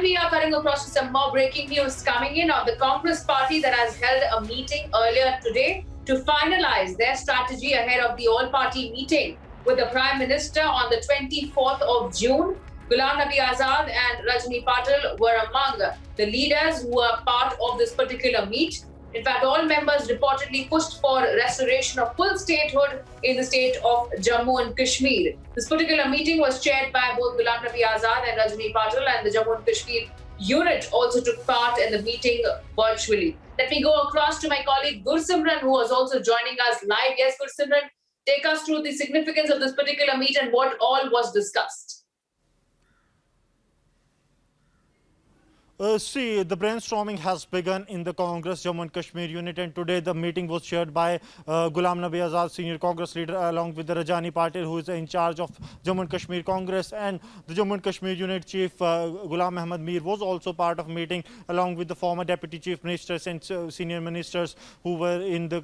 And we are cutting across to some more breaking news coming in of the Congress party that has held a meeting earlier today to finalize their strategy ahead of the all-party meeting with the Prime Minister on the 24th of June. Ghulam Nabi Azad and Rajni Patil were among the leaders who were part of this particular meet. In fact, all members reportedly pushed for restoration of full statehood in the state of Jammu and Kashmir. This particular meeting was chaired by both Ghulam Nabi Azad and Rajni Patil, and the Jammu and Kashmir unit also took part in the meeting virtually. Let me go across to my colleague Gursimran, who was also joining us live. Yes, Gursimran, take us through the significance of this particular meet and what all was discussed. See, the brainstorming has begun in the Congress Jammu and Kashmir unit, and today the meeting was chaired by Ghulam Nabi Azad, senior Congress leader, along with the Rajani Patil, who is in charge of Jammu and Kashmir Congress, and the Jammu and Kashmir unit chief Ghulam Ahmad Mir was also part of meeting, along with the former deputy chief ministers and senior ministers who were in the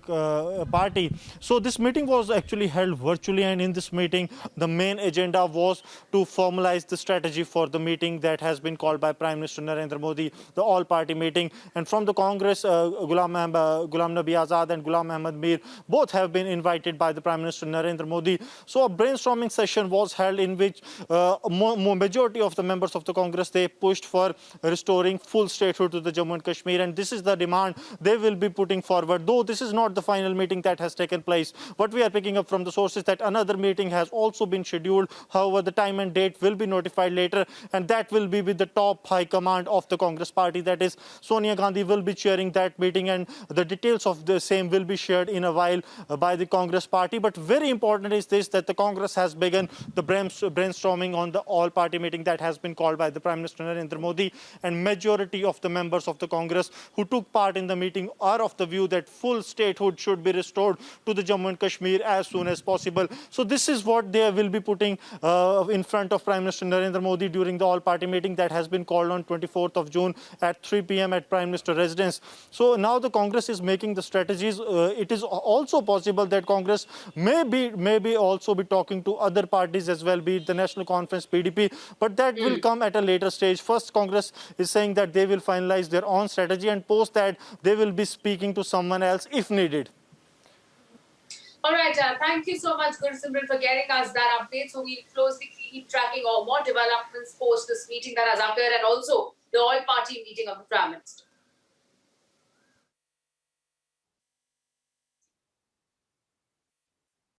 party. So this meeting was actually held virtually, and in this meeting, the main agenda was to formalize the strategy for the meeting that has been called by Prime Minister Narendra Modi, the all-party meeting. And from the Congress, Ghulam Nabi Azad and Ghulam Ahmad Mir both have been invited by the Prime Minister Narendra Modi. So a brainstorming session was held in which majority of the members of the Congress, they pushed for restoring full statehood to the Jammu and Kashmir, and this is the demand they will be putting forward. Though this is not the final meeting that has taken place, what we are picking up from the sources that another meeting has also been scheduled. However, the time and date will be notified later, and that will be with the top high command of the Congress party, that is Sonia Gandhi, will be chairing that meeting, and the details of the same will be shared in a while by the Congress party. But very important is this, that the Congress has begun the brainstorming on the all-party meeting that has been called by the Prime Minister Narendra Modi, and majority of the members of the Congress who took part in the meeting are of the view that full statehood should be restored to the Jammu and Kashmir as soon as possible. So this is what they will be putting in front of Prime Minister Narendra Modi during the all-party meeting that has been called on 24th of June at 3 p.m. at Prime Minister residence. So now the Congress is making the strategies. It is also possible that Congress may also be talking to other parties as well, be it the National Conference, PDP, but that will come at a later stage. First, Congress is saying that they will finalize their own strategy, and post that they will be speaking to someone else if needed. All right, thank you so much, Gursimran, for getting us that update. So we'll closely keep tracking all more developments post this meeting that has occurred, and also the all-party meeting of the Prime Minister.